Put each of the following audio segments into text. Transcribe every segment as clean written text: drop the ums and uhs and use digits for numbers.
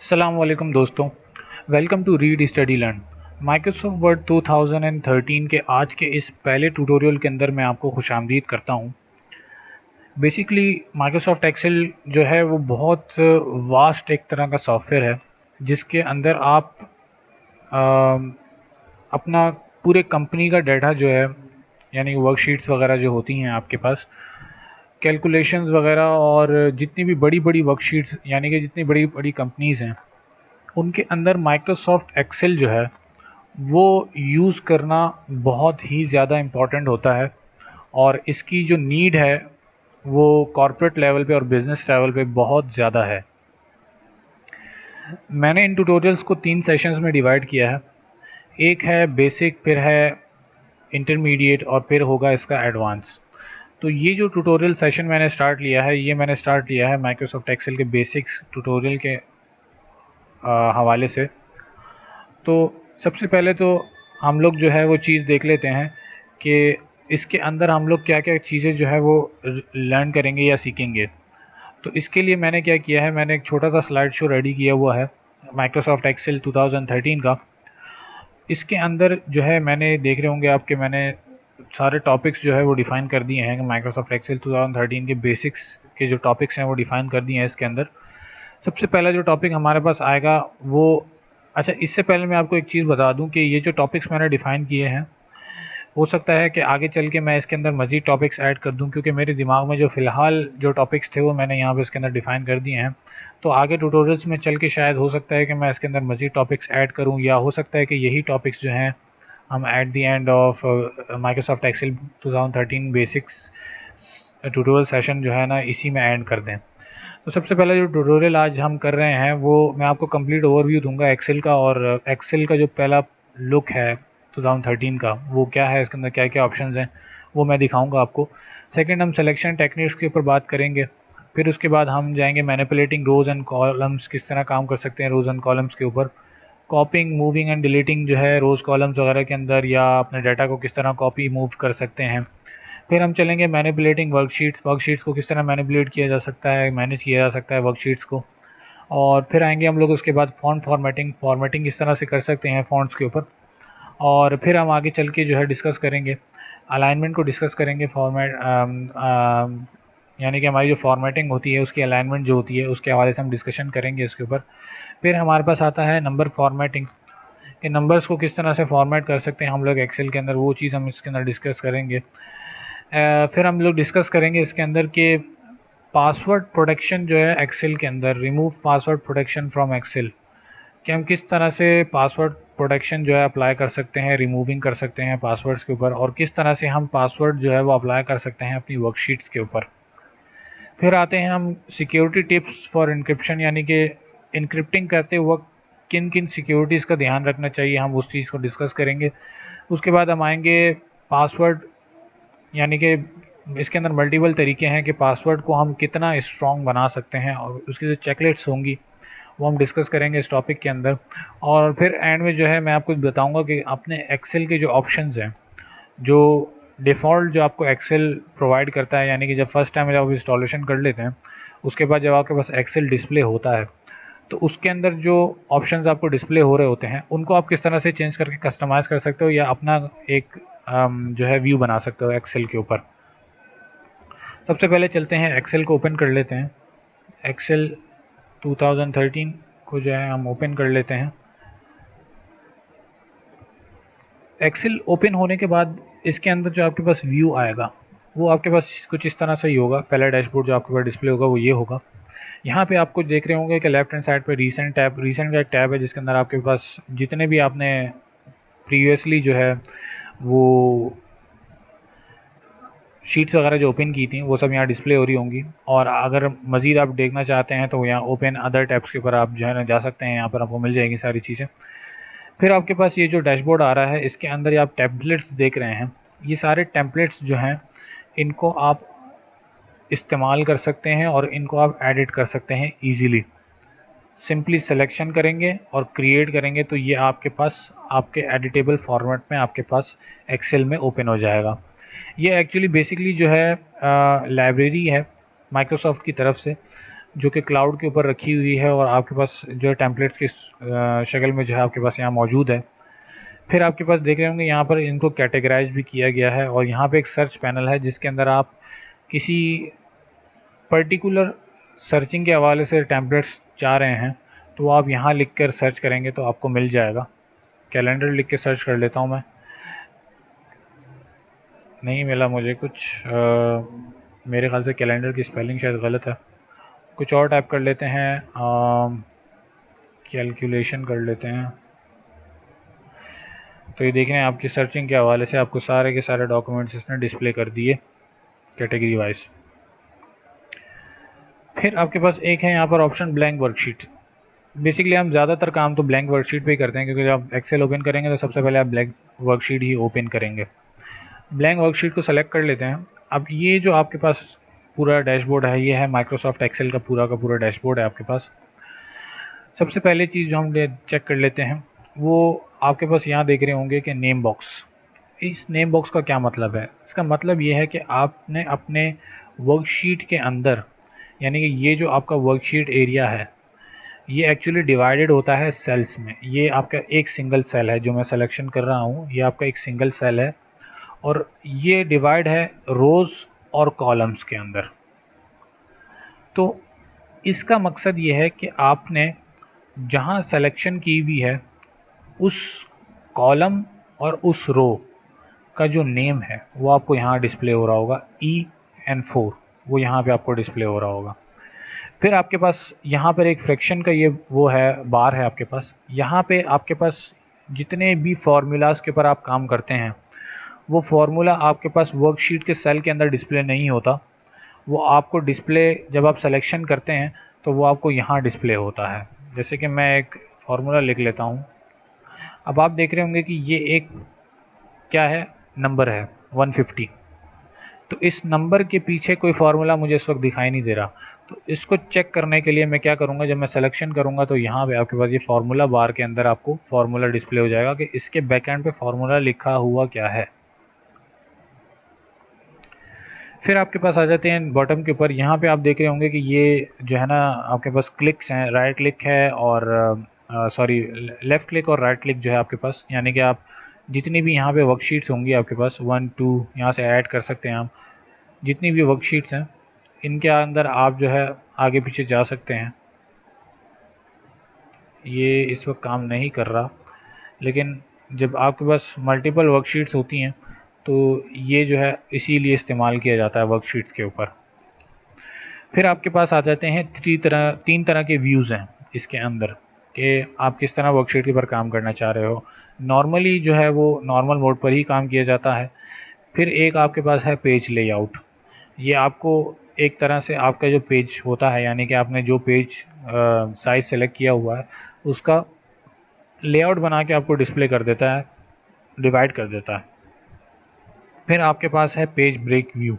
अस्सलाम वालेकुम दोस्तों, welcome to read study learn. Microsoft Word 2013 के आज के इस पहले ट्यूटोरियल के अंदर मैं आपको खुशामदीद करता हूं। बेसिकली माइक्रोसॉफ्ट एक्सेल जो है वो बहुत वास्ट एक तरह का सॉफ्टवेयर है जिसके अंदर आप अपना पूरे कंपनी का डाटा जो है यानी वर्कशीट्स वगैरह जो होती हैं आपके पास, कैलकुलेशंस वगैरह और जितनी भी बड़ी बड़ी वर्कशीट्स यानी कि जितनी बड़ी बड़ी कंपनीज़ हैं उनके अंदर माइक्रोसॉफ्ट एक्सेल जो है वो यूज़ करना बहुत ही ज़्यादा इम्पॉर्टेंट होता है और इसकी जो नीड है वो कॉर्पोरेट लेवल पे और बिज़नेस लेवल पे बहुत ज़्यादा है। मैंने इन ट्यूटोरियल्स को 3 सेशंस में डिवाइड किया है। एक है बेसिक, फिर है इंटरमीडिएट और फिर होगा इसका एडवांस। तो ये जो ट्यूटोरियल सेशन मैंने स्टार्ट लिया है माइक्रोसॉफ्ट एक्सेल के बेसिक्स ट्यूटोरियल के हवाले से। तो सबसे पहले तो हम लोग जो है वो चीज़ देख लेते हैं कि इसके अंदर हम लोग क्या क्या चीज़ें जो है वो लर्न करेंगे या सीखेंगे। तो इसके लिए मैंने क्या किया है, मैंने एक छोटा सा स्लाइड शो रेडी किया हुआ है माइक्रोसॉफ्ट एक्सेल 2013 का। इसके अंदर जो है मैंने देख रहे होंगे आपके मैंने सारे टॉपिक्स जो है वो डिफ़ाइन कर दिए हैं। माइक्रोसॉफ्ट एक्सेल 2013 के बेसिक्स के जो टॉपिक्स हैं वो डिफ़ाइन कर दिए हैं इसके अंदर। सबसे पहला जो टॉपिक हमारे पास आएगा वो, अच्छा इससे पहले मैं आपको एक चीज़ बता दूं कि ये जो टॉपिक्स मैंने डिफ़ाइन किए हैं हो सकता है कि आगे चल के मैं इसके अंदर मज़ीद टॉपिक्स ऐड कर दूं, क्योंकि मेरे दिमाग में जो फ़िलहाल जो टॉपिक्स थे वो मैंने यहाँ पे इसके अंदर डिफ़ाइन कर दिए हैं। तो आगे ट्यूटोरियल्स में चल के शायद हो सकता है कि मैं इसके अंदर मज़ीद टॉपिक्स ऐड करूँ, या हो सकता है कि यही टॉपिक्स जो हैं हम at the end of Microsoft Excel 2013 basics tutorial session जो है ना इसी में ऐड कर दें। तो सबसे पहला जो ट्यूटोरियल आज हम कर रहे हैं वो मैं आपको कंप्लीट ओवरव्यू दूंगा एक्सेल का, और एक्सेल का जो पहला लुक है 2013 का वो क्या है, इसके अंदर क्या क्या ऑप्शंस हैं वो मैं दिखाऊंगा आपको। सेकंड हम सिलेक्शन टेक्निक्स के ऊपर बात करेंगे। फिर उसके बाद हम जाएंगे मैनिपुलेटिंग रोज़ एंड कॉलम्स, किस तरह काम कर सकते हैं रोज़ एंड कॉलम्स के ऊपर। कॉपिंग, मूविंग एंड डिलीटिंग जो है रोज़ कॉलम्स वगैरह के अंदर, या अपने डाटा को किस तरह कॉपी मूव कर सकते हैं। फिर हम चलेंगे मैनिपुलेटिंग वर्कशीट्स को किस तरह मैनिपुलेट किया जा सकता है, मैनेज किया जा सकता है वर्कशीट्स को। और फिर आएंगे हम लोग उसके बाद फॉन्ट फॉर्मेटिंग किस तरह से कर सकते हैं फ़ॉन्ट्स के ऊपर। और फिर हम आगे चल के जो है डिस्कस करेंगे अलाइनमेंट को डिस्कस करेंगे। यानी कि हमारी जो फॉर्मेटिंग होती है उसकी अलाइनमेंट जो होती है उसके हवाले से हम डिस्कशन करेंगे इसके ऊपर। फिर हमारे पास आता है नंबर फॉर्मेटिंग, कि नंबर्स को किस तरह से फॉर्मेट कर सकते हैं हम लोग एक्सेल के अंदर, वो चीज़ हम इसके अंदर डिस्कस करेंगे। फिर हम लोग डिस्कस करेंगे इसके अंदर के पासवर्ड प्रोटेक्शन जो है एक्सेल के अंदर, remove password protection from Excel, कि हम किस तरह से पासवर्ड प्रोटेक्शन जो है अप्लाई कर सकते हैं, रिमूविंग कर सकते हैं पासवर्ड्स के ऊपर, और किस तरह से हम पासवर्ड जो है वो अप्लाई कर सकते हैं अपनी वर्कशीट्स के ऊपर। फिर आते हैं हम सिक्योरिटी टिप्स फॉर इनक्रिप्शन, यानी कि इनक्रिप्टिंग करते वक्त किन किन सिक्योरिटीज़ का ध्यान रखना चाहिए, हम उस चीज़ को डिस्कस करेंगे। उसके बाद हम आएंगे पासवर्ड, यानी कि इसके अंदर मल्टीपल तरीके हैं कि पासवर्ड को हम कितना स्ट्रॉन्ग बना सकते हैं, और उसकी जो चेकलिस्ट्स होंगी वो हम डिस्कस करेंगे इस टॉपिक के अंदर। और फिर एंड में जो है मैं आपको बताऊंगा कि अपने एक्सेल के जो ऑप्शंस हैं, जो डिफ़ॉल्ट जो आपको एक्सेल प्रोवाइड करता है, यानी कि जब फर्स्ट टाइम जब आप इंस्टॉलेशन कर लेते हैं उसके बाद जब आपके पास एक्सेल डिस्प्ले होता है तो उसके अंदर जो ऑप्शंस आपको डिस्प्ले हो रहे होते हैं उनको आप किस तरह से चेंज करके कस्टमाइज़ कर सकते हो, या अपना एक जो है व्यू बना सकते हो एक्सेल के ऊपर। सबसे पहले चलते हैं एक्सेल को ओपन कर लेते हैं। एक्सेल 2013 को जो है हम ओपन कर लेते हैं। एक्सेल ओपन होने के बाद इसके अंदर जो आपके पास व्यू आएगा वो आपके पास कुछ इस तरह से ही होगा। पहला डैशबोर्ड जो आपके पास डिस्प्ले होगा वो ये होगा। यहाँ पे आपको देख रहे होंगे कि लेफ्ट हैंड साइड पे रीसेंट का एक टैब है जिसके अंदर आपके पास जितने भी आपने प्रीवियसली जो है वो शीट्स वगैरह जो ओपन की थी वो सब यहाँ डिस्प्ले हो रही होंगी। और अगर मज़ीद आप देखना चाहते हैं तो यहाँ ओपन अदर टैब्स के ऊपर आप जो है ना जा सकते हैं, यहाँ पर आपको मिल जाएगी सारी चीज़ें। फिर आपके पास ये जो डैशबोर्ड आ रहा है इसके अंदर आप टेम्पलेट्स देख रहे हैं। ये सारे टेम्पलेट्स जो हैं इनको आप इस्तेमाल कर सकते हैं और इनको आप एडिट कर सकते हैं ईज़िली। सिंपली सिलेक्शन करेंगे और क्रिएट करेंगे तो ये आपके पास आपके एडिटेबल फॉर्मेट में आपके पास एक्सेल में ओपन हो जाएगा। ये एक्चुअली बेसिकली जो है लाइब्रेरी है माइक्रोसॉफ्ट की तरफ से, जो कि क्लाउड के ऊपर रखी हुई है और आपके पास जो है टेम्पलेट्स की शक्ल में जो है आपके पास यहाँ मौजूद है। फिर आपके पास देख रहे होंगे यहाँ पर इनको कैटेगराइज भी किया गया है और यहाँ पे एक सर्च पैनल है जिसके अंदर आप किसी पर्टिकुलर सर्चिंग के हवाले से टेम्पलेट्स चाह रहे हैं तो आप यहाँ लिख कर सर्च करेंगे तो आपको मिल जाएगा। कैलेंडर लिख के सर्च कर लेता हूँ मैं, नहीं मिला मुझे कुछ। मेरे ख्याल से कैलेंडर की स्पेलिंग शायद गलत है, कुछ और टाइप कर लेते हैं, कैलकुलेशन कर लेते हैं। तो ये देख रहे हैं आपकी सर्चिंग के हवाले से आपको सारे के सारे डॉक्यूमेंट्स इसने डिस्प्ले कर दिए कैटेगरी वाइज। फिर आपके पास एक है यहाँ पर ऑप्शन ब्लैंक वर्कशीट। बेसिकली हम ज़्यादातर काम तो ब्लैंक वर्कशीट पे ही करते हैं, क्योंकि जब आप एक्सेल ओपन करेंगे तो सबसे पहले आप ब्लैंक वर्कशीट ही ओपन करेंगे। ब्लैंक वर्कशीट को सेलेक्ट कर लेते हैं। अब ये जो आपके पास पूरा डैशबोर्ड है, ये है माइक्रोसॉफ्ट एक्सेल का पूरा डैशबोर्ड है आपके पास। सबसे पहले चीज़ जो हम चेक कर लेते हैं वो आपके पास यहाँ देख रहे होंगे कि नेम बॉक्स। इस नेम बॉक्स का क्या मतलब है? इसका मतलब ये है कि आपने अपने वर्कशीट के अंदर, यानी कि ये जो आपका वर्कशीट एरिया है ये एक्चुअली डिवाइडेड होता है सेल्स में। ये आपका एक सिंगल सेल है जो मैं सिलेक्शन कर रहा हूँ, ये आपका एक सिंगल सेल है और ये डिवाइड है रोज़ और कॉलम्स के अंदर। तो इसका मकसद ये है कि आपने जहाँ सिलेक्शन की हुई है उस कॉलम और उस रो का जो नेम है वो आपको यहाँ डिस्प्ले हो रहा होगा, EN4 वो यहाँ पे आपको डिस्प्ले हो रहा होगा। फिर आपके पास यहाँ पर एक फ्रैक्शन का ये वो है बार है आपके पास। यहाँ पे आपके पास जितने भी फार्मूलाज के ऊपर आप काम करते हैं वो फार्मूला आपके पास वर्कशीट के सेल के अंदर डिस्प्ले नहीं होता, वो आपको डिस्प्ले जब आप सिलेक्शन करते हैं तो वो आपको यहाँ डिस्प्ले होता है। जैसे कि मैं एक फार्मूला लिख लेता हूँ। अब आप देख रहे होंगे कि ये एक क्या है, नंबर है 150। तो इस नंबर के पीछे कोई फार्मूला मुझे इस वक्त दिखाई नहीं दे रहा। तो इसको चेक करने के लिए मैं क्या करूँगा, जब मैं सिलेक्शन करूँगा तो यहाँ पे आपके पास ये फार्मूला बार के अंदर आपको फार्मूला डिस्प्ले हो जाएगा कि इसके बैकएंड पे फार्मूला लिखा हुआ क्या है। फिर आपके पास आ जाते हैं बॉटम के ऊपर। यहाँ पे आप देख रहे होंगे कि ये जो है ना आपके पास क्लिक्स हैं, राइट क्लिक है और सॉरी लेफ़्ट क्लिक और राइट क्लिक जो है आपके पास, यानी कि आप जितनी भी यहाँ पे वर्कशीट्स होंगी आपके पास 1 2 यहाँ से ऐड कर सकते हैं आप। जितनी भी वर्कशीट्स हैं इनके अंदर आप जो है आगे पीछे जा सकते हैं। ये इस वक्त काम नहीं कर रहा, लेकिन जब आपके पास मल्टीपल वर्कशीट्स होती हैं तो ये जो है इसीलिए इस्तेमाल किया जाता है वर्कशीट्स के ऊपर। फिर आपके पास आ जाते हैं तीन तरह के व्यूज़ हैं इसके अंदर कि आप किस तरह वर्कशीट के ऊपर काम करना चाह रहे हो। नॉर्मली जो है वो नॉर्मल मोड पर ही काम किया जाता है। फिर एक आपके पास है पेज लेआउट। ये आपको एक तरह से आपका जो पेज होता है, यानी कि आपने जो पेज साइज़ सेलेक्ट किया हुआ है उसका लेआउट बना के आपको डिस्प्ले कर देता है, डिवाइड कर देता है। फिर आपके पास है पेज ब्रेक व्यू।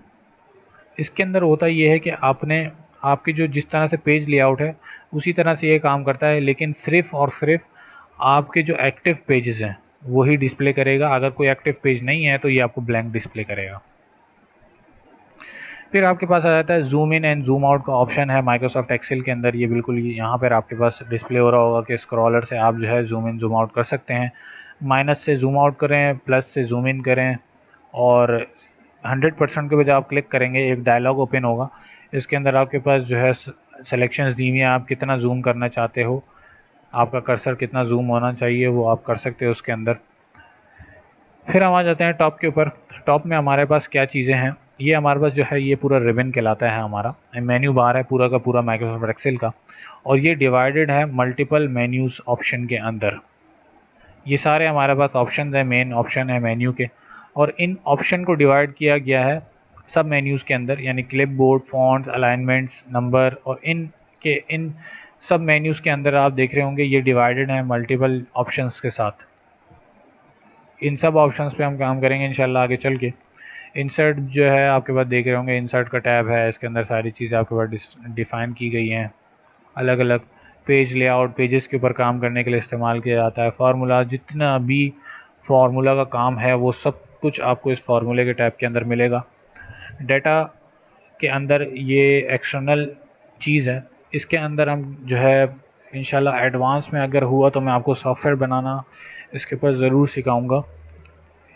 इसके अंदर होता ये है कि आपके जो जिस तरह से पेज लेआउट है उसी तरह से ये काम करता है, लेकिन सिर्फ़ और सिर्फ आपके जो एक्टिव पेजेस हैं वही डिस्प्ले करेगा। अगर कोई एक्टिव पेज नहीं है तो ये आपको ब्लैंक डिस्प्ले करेगा। फिर आपके पास आ जाता है zoom in and zoom out का ऑप्शन है माइक्रोसॉफ्ट एक्सेल के अंदर। ये बिल्कुल यहाँ पर आपके पास डिस्प्ले हो रहा होगा कि स्क्रॉलर से आप जो है जूम इन जूम आउट कर सकते हैं। माइनस से जूम आउट करें, प्लस से जूम इन करें और 100% के बजाय आप क्लिक करेंगे एक डायलॉग ओपन होगा। इसके अंदर आपके पास जो है सिलेक्शंस दी हुई हैं, आप कितना जूम करना चाहते हो, आपका कर्सर कितना जूम होना चाहिए वो आप कर सकते हो उसके अंदर। फिर हम आ जाते हैं टॉप के ऊपर। टॉप में हमारे पास क्या चीज़ें हैं, ये हमारे पास जो है ये पूरा रिबन कहलाता है हमारा। मेन्यू बार है पूरा का पूरा माइक्रोसॉफ्ट एक्सेल का, और ये डिवाइडेड है मल्टीपल मेन्यूज़ ऑप्शन के अंदर। ये सारे हमारे पास ऑप्शन है, मेन ऑप्शन है मेन्यू के, और इन ऑप्शन को डिवाइड किया गया है सब मेन्यूज़ के अंदर, यानी क्लिपबोर्ड, फॉन्ट्स, अलाइनमेंट्स, नंबर, और इन सब मेन्यूज़ के अंदर आप देख रहे होंगे ये डिवाइडेड है मल्टीपल ऑप्शंस के साथ। इन सब ऑप्शंस पे हम काम करेंगे इंशाल्लाह आगे चल के। इंसर्ट जो है आपके पास देख रहे होंगे, इंसर्ट का टैब है, इसके अंदर सारी चीज़ें आपके पास डिफ़ाइन की गई हैं। अलग अलग पेज लेआउट, पेजेस के ऊपर काम करने के लिए इस्तेमाल किया जाता है। फार्मूला, जितना भी फार्मूला का काम है वो सब कुछ आपको इस फार्मूले के टैब के अंदर मिलेगा। डाटा के अंदर ये एक्सटर्नल चीज़ है, इसके अंदर हम जो है इंशाल्लाह एडवांस में अगर हुआ तो मैं आपको सॉफ्टवेयर बनाना इसके ऊपर ज़रूर सिखाऊंगा।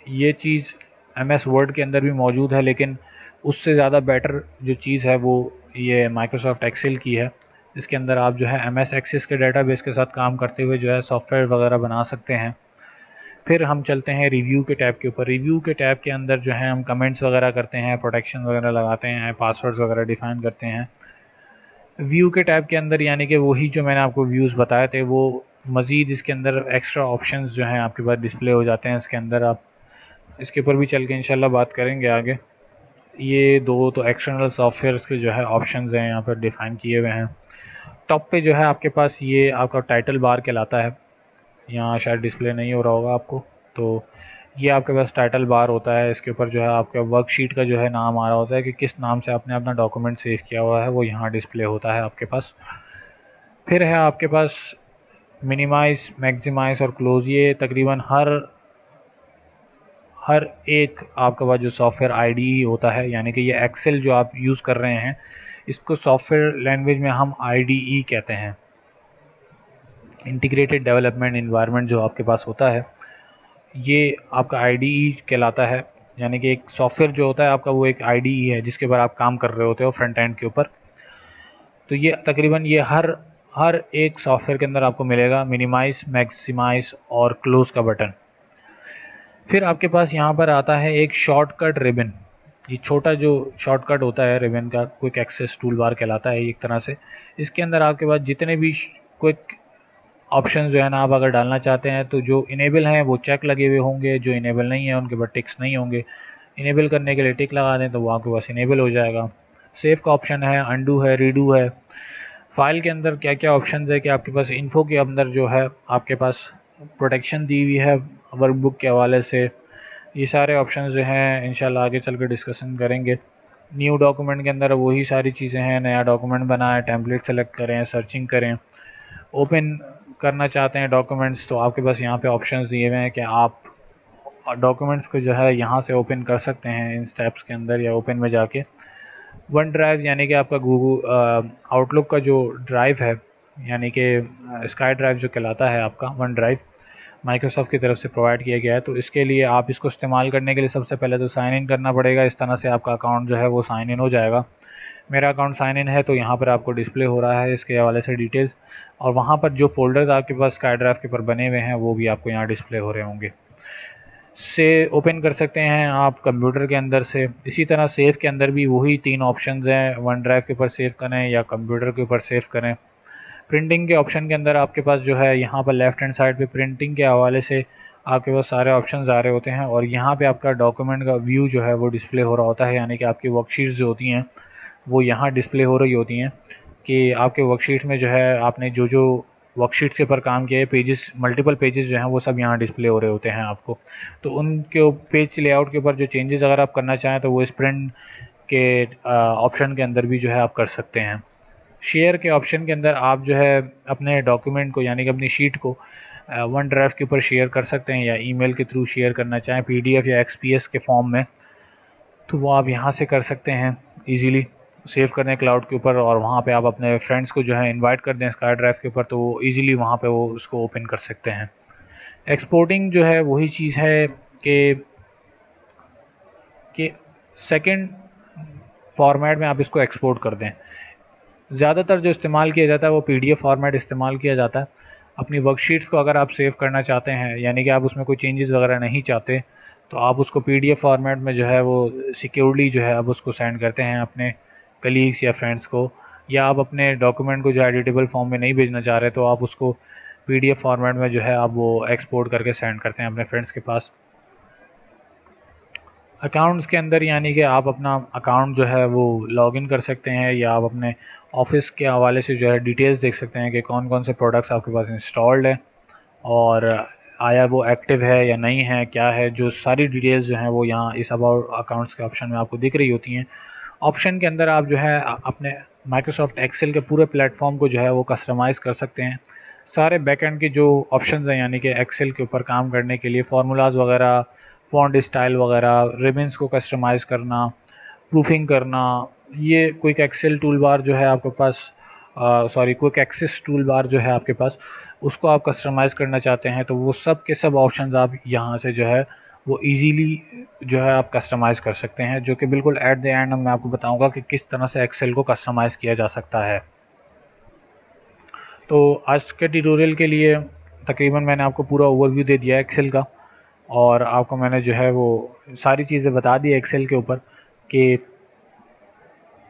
ये चीज़ MS वर्ड के अंदर भी मौजूद है, लेकिन उससे ज़्यादा बेटर जो चीज़ है वो ये माइक्रोसॉफ्ट एक्सेल की है। इसके अंदर आप जो है MS एक्सेस के डेटाबेस के साथ काम करते हुए जो है सॉफ्टवेयर वगैरह बना सकते हैं। फिर हम चलते हैं रिव्यू के टैब के ऊपर। रिव्यू के टैब के अंदर जो है हम कमेंट्स वगैरह करते हैं, प्रोटेक्शन वगैरह लगाते हैं, पासवर्ड्स वगैरह डिफ़ाइन करते हैं। व्यू के टैब के अंदर यानी कि वही जो मैंने आपको व्यूज़ बताए थे वो मज़ीद इसके अंदर एक्स्ट्रा ऑप्शंस जो हैं आपके पास डिस्प्ले हो जाते हैं। इसके अंदर आप इसके ऊपर भी चल के इंशाल्लाह बात करेंगे आगे। ये दो तो एक्सटर्नल सॉफ्टवेयर के जो है ऑप्शंस हैं यहाँ पर डिफ़ाइन किए हुए हैं। टॉप पे जो है आपके पास ये आपका टाइटल बार कहलाता है, यहाँ शायद डिस्प्ले नहीं हो रहा होगा आपको, तो ये आपके पास टाइटल बार होता है। इसके ऊपर जो है आपका वर्कशीट का जो है नाम आ रहा होता है कि किस नाम से आपने अपना डॉक्यूमेंट सेव किया हुआ है, वो यहाँ डिस्प्ले होता है आपके पास। फिर है आपके पास मिनिमाइज, मैक्सिमाइज और क्लोज। ये तकरीबन हर एक आपके पास जो सॉफ्टवेयर आईडी होता है, यानी कि ये एक्सेल जो आप यूज़ कर रहे हैं इसको सॉफ्टवेयर लैंग्वेज में हम IDE कहते हैं, इंटीग्रेटेड डेवलपमेंट इन्वायरमेंट जो आपके पास होता है ये आपका IDE कहलाता है। यानी कि एक सॉफ्टवेयर जो होता है आपका वो एक IDE है जिसके ऊपर आप काम कर रहे होते हो फ्रंट एंड के ऊपर। तो ये तकरीबन ये हर एक सॉफ्टवेयर के अंदर आपको मिलेगा मिनिमाइज, मैक्सिमाइज और क्लोज का बटन। फिर आपके पास यहाँ पर आता है एक शॉर्टकट रिबन। ये छोटा जो शॉर्टकट होता है रिबन का, क्विक एक्सेस टूल बार कहलाता है एक तरह से। इसके अंदर आपके पास जितने भी क्विक ऑप्शन जो है ना आप अगर डालना चाहते हैं तो जो इनेबल हैं वो चेक लगे हुए होंगे, जो इनेबल नहीं है उनके पास टिक्स नहीं होंगे। इनेबल करने के लिए टिक लगा दें तो वो आपके पास इनेबल हो जाएगा। सेव का ऑप्शन है, अंडू है, रीडू है। फाइल के अंदर क्या क्या ऑप्शन है कि आपके पास इन्फो के अंदर जो है आपके पास प्रोटेक्शन दी हुई है वर्कबुक के हवाले से। ये सारे ऑप्शन जो हैं इंशाल्लाह आगे चल कर डिस्कशन करेंगे। न्यू डॉक्यूमेंट के अंदर वही सारी चीज़ें हैं, नया डॉक्यूमेंट बनाएं, टेम्पलेट सेलेक्ट करें, सर्चिंग करें। ओपन करना चाहते हैं डॉक्यूमेंट्स तो आपके पास यहाँ पे ऑप्शंस दिए हुए हैं कि आप डॉक्यूमेंट्स को जो है यहाँ से ओपन कर सकते हैं इन स्टेप्स के अंदर या ओपन में जाके। वन ड्राइव यानी कि आपका गूगल आउटलुक का जो ड्राइव है, यानी कि स्काई ड्राइव जो कहलाता है आपका, वन ड्राइव माइक्रोसॉफ्ट की तरफ से प्रोवाइड किया गया है। तो इसके लिए आप इसको इस्तेमाल करने के लिए सबसे पहले तो साइन इन करना पड़ेगा। इस तरह से आपका अकाउंट जो है वो साइन इन हो जाएगा। मेरा अकाउंट साइन इन है तो यहाँ पर आपको डिस्प्ले हो रहा है इसके हवाले से डिटेल्स, और वहाँ पर जो फोल्डर्स आपके पास स्काई ड्राइव के ऊपर बने हुए हैं वो भी आपको यहाँ डिस्प्ले हो रहे होंगे। से ओपन कर सकते हैं आप कंप्यूटर के अंदर से। इसी तरह सेव के अंदर भी वही 3 ऑप्शंस हैं, वन ड्राइव के ऊपर सेव करें या कंप्यूटर के ऊपर सेव करें। प्रिंटिंग के ऑप्शन के अंदर आपके पास जो है यहाँ पर लेफ़्ट हैंड साइड पे प्रिंटिंग के हवाले से आपके पास सारे ऑप्शंस आ रहे होते हैं, और यहाँ पे आपका डॉक्यूमेंट का व्यू जो है वो डिस्प्ले हो रहा होता है। यानी कि आपकी वर्कशीट्स जो होती हैं वो यहाँ डिस्प्ले हो रही होती हैं कि आपके वर्कशीट में जो है आपने जो वर्कशीट के ऊपर काम किया है, पेजेस, मल्टीपल पेजेस जो हैं वो सब यहाँ डिस्प्ले हो रहे होते हैं आपको। तो उनके पेज लेआउट के ऊपर जो चेंजेस अगर आप करना चाहें तो वो इस प्रिंट के ऑप्शन के अंदर भी जो है आप कर सकते हैं। शेयर के ऑप्शन के अंदर आप जो है अपने डॉक्यूमेंट को यानी कि अपनी शीट को वन ड्राइव के ऊपर शेयर कर सकते हैं, या ईमेल के थ्रू शेयर करना चाहें PDF या XPS के फॉर्म में, तो वो आप यहाँ से कर सकते हैं इजीली। सेव करने क्लाउड के ऊपर और वहाँ पे आप अपने फ्रेंड्स को जो है इनवाइट कर दें स्काई ड्राइव के ऊपर, तो वो ईजिली वहाँ पे वो उसको ओपन कर सकते हैं। एक्सपोर्टिंग जो है वही चीज़ है कि सेकंड फॉर्मेट में आप इसको एक्सपोर्ट कर दें। ज़्यादातर जो इस्तेमाल किया जाता है वो PDF फॉर्मेट इस्तेमाल किया जाता है। अपनी वर्कशीट्स को अगर आप सेव करना चाहते हैं, यानी कि आप उसमें कोई चेंजेस वगैरह नहीं चाहते, तो आप उसको PDF फॉर्मेट में जो है वो सिक्योरली जो है आप उसको सेंड करते हैं अपने कलीग्स या फ्रेंड्स को, या आप अपने डॉक्यूमेंट को जो एडिटेबल फॉर्म में नहीं भेजना चाह रहे तो आप उसको PDF फॉर्मेट में जो है आप वो एक्सपोर्ट करके सेंड करते हैं अपने फ्रेंड्स के पास। अकाउंट्स के अंदर यानी कि आप अपना अकाउंट जो है वो लॉगिन कर सकते हैं, या आप अपने ऑफिस के हवाले से जो है डिटेल्स देख सकते हैं कि कौन कौन से प्रोडक्ट्स आपके पास इंस्टॉल्ड है और आया वो एक्टिव है या नहीं है, क्या है, जो सारी डिटेल्स जो हैं वो यहाँ इस अबाउट अकाउंट्स के ऑप्शन में आपको दिख रही होती हैं। ऑप्शन के अंदर आप जो है अपने माइक्रोसॉफ्ट एक्सेल के पूरे प्लेटफॉर्म को जो है वो कस्टमाइज़ कर सकते हैं। सारे बैकएंड के जो ऑप्शंस हैं यानी कि एक्सेल के ऊपर काम करने के लिए फार्मूलाज वगैरह, फ़ॉन्ट स्टाइल वगैरह, रिबन्स को कस्टमाइज़ करना, प्रूफिंग करना, ये क्विक एक्सेल टूल बार जो है आपके पास sorry quick access tool bar जो है आपके पास, उसको आप कस्टमाइज़ करना चाहते हैं तो वो सब के सब ऑप्शंस आप यहाँ से जो है वो इजीली जो है आप कस्टमाइज़ कर सकते हैं, जो कि बिल्कुल एट द एंड मैं आपको बताऊंगा कि किस तरह से एक्सेल को कस्टमाइज़ किया जा सकता है। तो आज के ट्यूटोरियल के लिए तकरीबन मैंने आपको पूरा ओवरव्यू दे दिया एक्सेल का, और आपको मैंने जो है वो सारी चीज़ें बता दी एक्सेल के ऊपर कि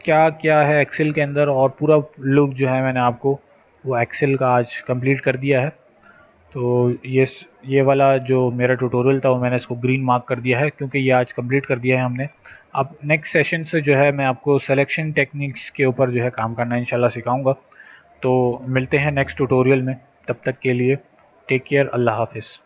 क्या क्या है एक्सेल के अंदर, और पूरा लुक जो है मैंने आपको वो एक्सेल का आज कंप्लीट कर दिया है। तो ये वाला जो मेरा ट्यूटोरियल था वो मैंने इसको ग्रीन मार्क कर दिया है क्योंकि ये आज कंप्लीट कर दिया है हमने। अब नेक्स्ट सेशन से जो है मैं आपको सिलेक्शन टेक्निक्स के ऊपर जो है काम करना इंशाल्लाह सिखाऊंगा। तो मिलते हैं नेक्स्ट ट्यूटोरियल में, तब तक के लिए टेक केयर, अल्लाह हाफिज़।